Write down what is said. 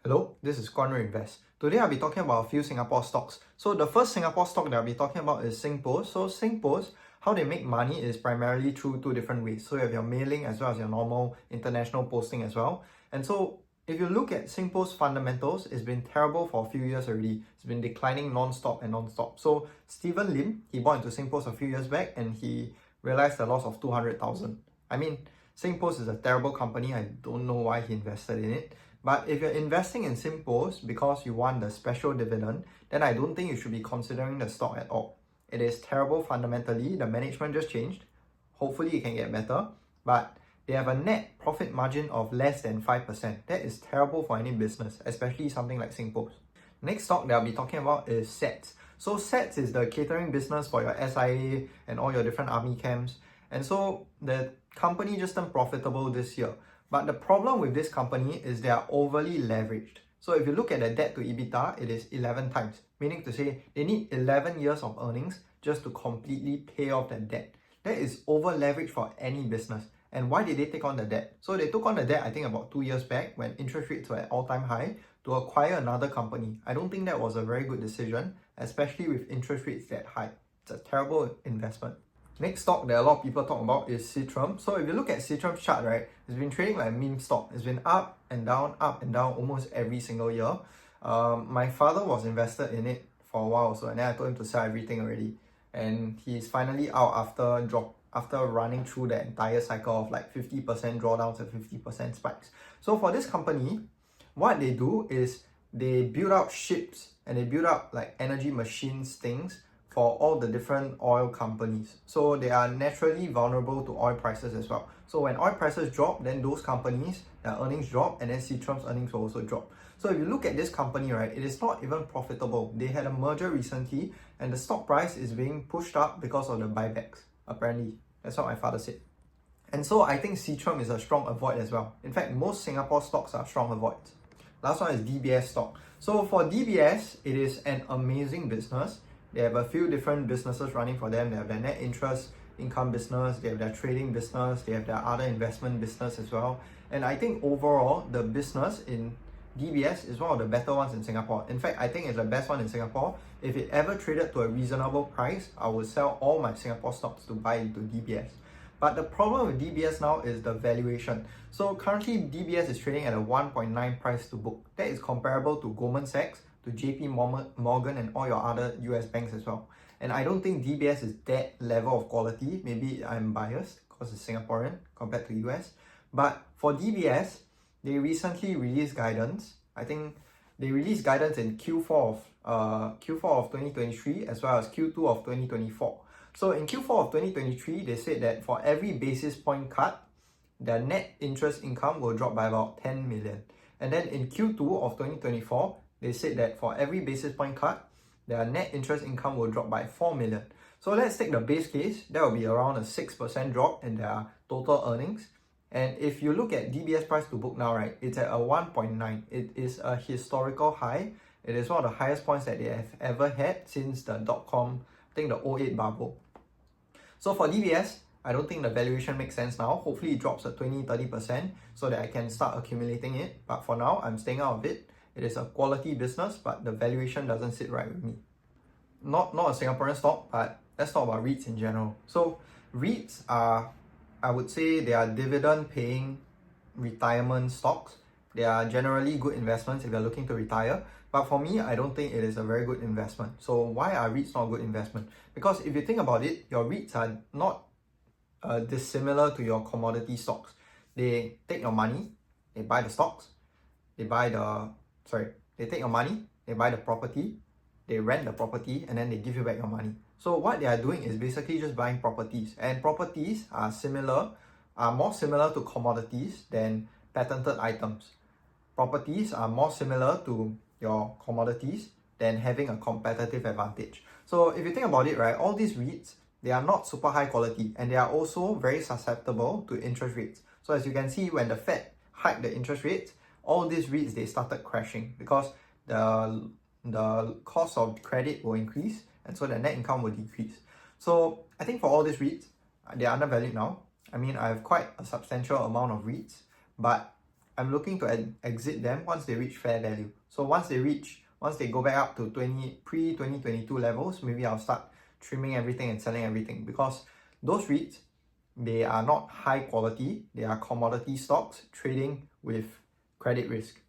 Hello, this is Corner Invest. Today I'll be talking about a few Singapore stocks. So the first Singapore stock that I'll be talking about is Singpost. So Singpost, how they make money is primarily through two different ways. So you have your mailing as well as your normal international posting as well. And so if you look at Singpost fundamentals, it's been terrible for a few years already. It's been declining non-stop and non-stop. So Stephen Lim, he bought into Singpost a few years back and he realized a loss of 200,000. I mean, Singpost is a terrible company. I don't know why he invested in it. But if you're investing in Singpost because you want the special dividend, then I don't think you should be considering the stock at all. It is terrible fundamentally. The management just changed. Hopefully it can get better. But they have a net profit margin of less than 5%. That is terrible for any business, especially something like Singpost. Next stock that I'll be talking about is SETS. So SETS is the catering business for your SIA and all your different army camps. And so the company just turned profitable this year. But the problem with this company is they are overly leveraged. So if you look at the debt to EBITDA, it is 11 times, meaning to say they need 11 years of earnings just to completely pay off that debt. That is over leveraged for any business. And why did they take on the debt? So they took on the debt, I think about 2 years back when interest rates were at all-time high to acquire another company. I don't think that was a very good decision, especially with interest rates that high. It's a terrible investment. Next stock that a lot of people talk about is Seatrium. So if you look at Seatrium's chart, right, it's been trading like a meme stock. It's been up and down almost every single year. My father was invested in it for a while also, and then I told him to sell everything already. And he's finally out after running through the entire cycle of like 50% drawdowns and 50% spikes. So for this company, what they do is they build up ships and they build up like energy machines things for all the different oil companies. So they are naturally vulnerable to oil prices as well. So when oil prices drop, then those companies, their earnings drop, and then Seatrium's earnings will also drop. So if you look at this company, right, it is not even profitable. They had a merger recently, and the stock price is being pushed up because of the buybacks, apparently. That's what my father said. And so I think Seatrium is a strong avoid as well. In fact, most Singapore stocks are strong avoids. Last one is DBS stock. So for DBS, it is an amazing business. They have a few different businesses running for them. They have their net interest income business, they have their trading business, they have their other investment business as well. And I think overall, the business in DBS is one of the better ones in Singapore. In fact, I think it's the best one in Singapore. If it ever traded to a reasonable price, I would sell all my Singapore stocks to buy into DBS. But the problem with DBS now is the valuation. So currently DBS is trading at a 1.9 price to book. That is comparable to Goldman Sachs, to JP Morgan and all your other US banks as well. And I don't think DBS is that level of quality. Maybe I'm biased because it's Singaporean compared to US. But for DBS, they recently released guidance. I think they released guidance in Q4 of 2023 as well as Q2 of 2024. So in Q4 of 2023, they said that for every basis point cut, their net interest income will drop by about 10 million. And then in Q2 of 2024, they said that for every basis point cut, their net interest income will drop by 4 million. So let's take the base case, that will be around a 6% drop in their total earnings. And if you look at DBS price to book now, right, it's at a 1.9. It is a historical high. It is one of the highest points that they have ever had since the dot-com, I think the 08 bubble. So for DBS, I don't think the valuation makes sense now. Hopefully it drops at 20-30% so that I can start accumulating it. But for now, I'm staying out of it. It is a quality business, but the valuation doesn't sit right with me. Not a Singaporean stock, but let's talk about REITs in general. So REITs are, I would say, they are dividend-paying retirement stocks. They are generally good investments if you're looking to retire. But for me, I don't think it is a very good investment. So why are REITs not a good investment? Because if you think about it, your REITs are not dissimilar to your commodity stocks. They take your money, they buy the stocks, they take your money, they buy the property, they rent the property, and then they give you back your money. So what they are doing is basically just buying properties. And properties are more similar to commodities than patented items. Properties are more similar to your commodities than having a competitive advantage. So if you think about it, right, all these REITs, they are not super high quality and they are also very susceptible to interest rates. So as you can see, when the Fed hiked the interest rates, all these REITs, they started crashing because the cost of credit will increase and so the net income will decrease. So I think for all these REITs, they are undervalued now. I mean, I have quite a substantial amount of REITs, but I'm looking to exit them once they reach fair value. So once they go back up to pre-2022 levels, maybe I'll start trimming everything and selling everything, because those REITs, they are not high quality, they are commodity stocks trading with credit risk.